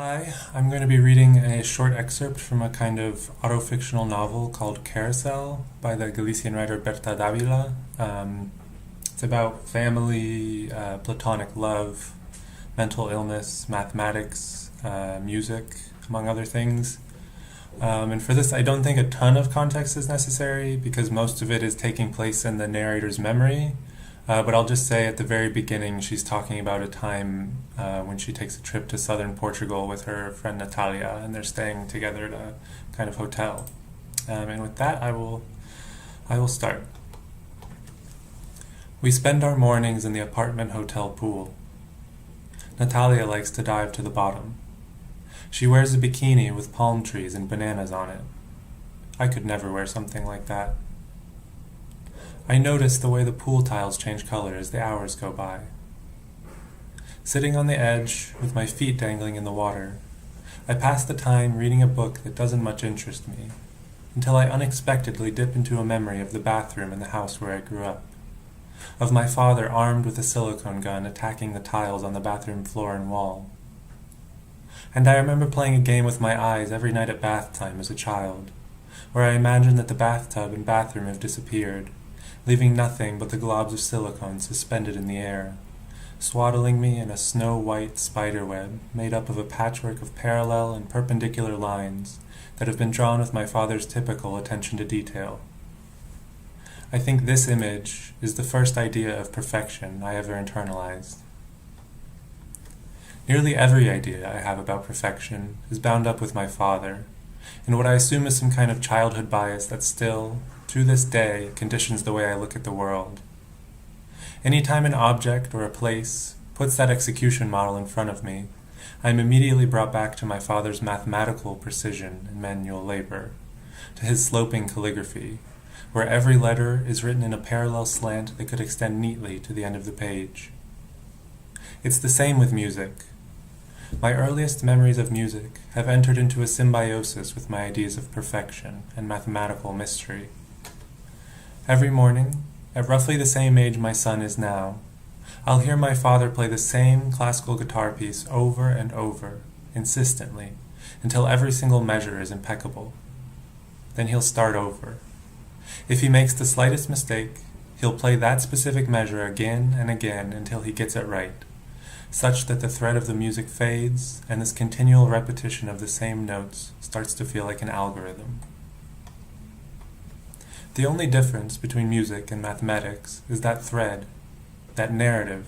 Hi, I'm going to be reading a short excerpt from a kind of autofictional novel called Carousel by the Galician writer Berta Dávila. It's about family, platonic love, mental illness, mathematics, music, among other things. And for this, I don't think a ton of context is necessary because most of it is taking place in the narrator's memory. But I'll just say at the very beginning, she's talking about a time when she takes a trip to southern Portugal with her friend Natalia, and they're staying together at a kind of hotel. And with that, I will start. We spend our mornings in the apartment hotel pool. Natalia likes to dive to the bottom. She wears a bikini with palm trees and bananas on it. I could never wear something like that. I notice the way the pool tiles change color as the hours go by. Sitting on the edge, with my feet dangling in the water, I pass the time reading a book that doesn't much interest me, until I unexpectedly dip into a memory of the bathroom in the house where I grew up, of my father armed with a silicone gun attacking the tiles on the bathroom floor and wall. And I remember playing a game with my eyes every night at bath time as a child, where I imagined that the bathtub and bathroom have disappeared, leaving nothing but the globs of silicone suspended in the air, swaddling me in a snow-white spider web made up of a patchwork of parallel and perpendicular lines that have been drawn with my father's typical attention to detail. I think this image is the first idea of perfection I ever internalized. Nearly every idea I have about perfection is bound up with my father, and what I assume is some kind of childhood bias that still, to this day, conditions the way I look at the world. Anytime an object or a place puts that execution model in front of me, I am immediately brought back to my father's mathematical precision and manual labor, to his sloping calligraphy, where every letter is written in a parallel slant that could extend neatly to the end of the page. It's the same with music. My earliest memories of music have entered into a symbiosis with my ideas of perfection and mathematical mystery. Every morning, at roughly the same age my son is now, I'll hear my father play the same classical guitar piece over and over, insistently, until every single measure is impeccable. Then he'll start over. If he makes the slightest mistake, he'll play that specific measure again and again until he gets it right, such that the thread of the music fades and this continual repetition of the same notes starts to feel like an algorithm. The only difference between music and mathematics is that thread, that narrative.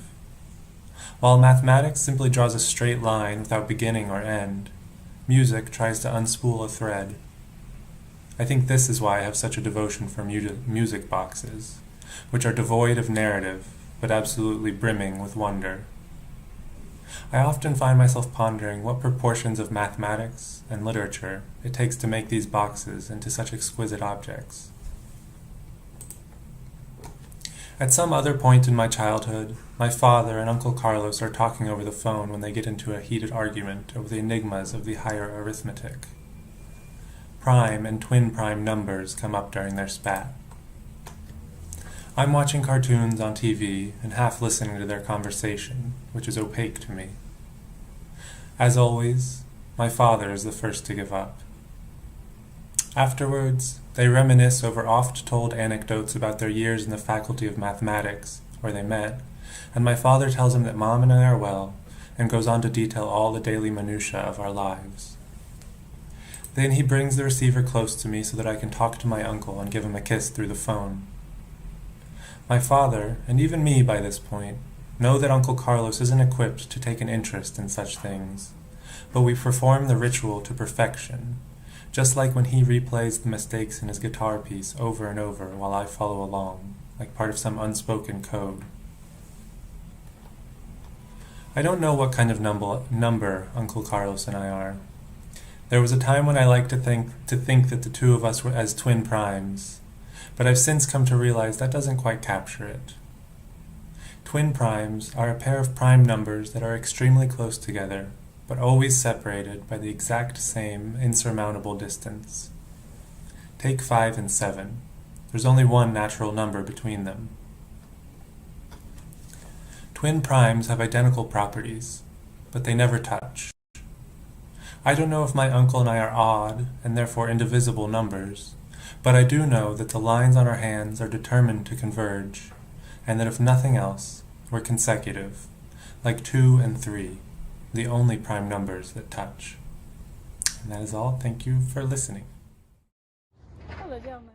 While mathematics simply draws a straight line without beginning or end, music tries to unspool a thread. I think this is why I have such a devotion for music boxes, which are devoid of narrative, but absolutely brimming with wonder. I often find myself pondering what proportions of mathematics and literature it takes to make these boxes into such exquisite objects. At some other point in my childhood, my father and Uncle Carlos are talking over the phone when they get into a heated argument over the enigmas of the higher arithmetic. Prime and twin prime numbers come up during their spat. I'm watching cartoons on TV and half listening to their conversation, which is opaque to me. As always, my father is the first to give up. Afterwards, they reminisce over oft-told anecdotes about their years in the Faculty of Mathematics, where they met, and my father tells him that Mom and I are well, and goes on to detail all the daily minutiae of our lives. Then he brings the receiver close to me so that I can talk to my uncle and give him a kiss through the phone. My father, and even me by this point, know that Uncle Carlos isn't equipped to take an interest in such things, but we perform the ritual to perfection, just like when he replays the mistakes in his guitar piece over and over while I follow along, like part of some unspoken code. I don't know what kind of number Uncle Carlos and I are. There was a time when I liked to think that the two of us were as twin primes, but I've since come to realize that doesn't quite capture it. Twin primes are a pair of prime numbers that are extremely close together, but always separated by the exact same insurmountable distance. Take 5 and 7. There's only one natural number between them. Twin primes have identical properties, but they never touch. I don't know if my uncle and I are odd, and therefore indivisible numbers, but I do know that the lines on our hands are determined to converge, and that if nothing else, we're consecutive, like 2 and 3, the only prime numbers that touch. And that is all. Thank you for listening. 到了这样吗？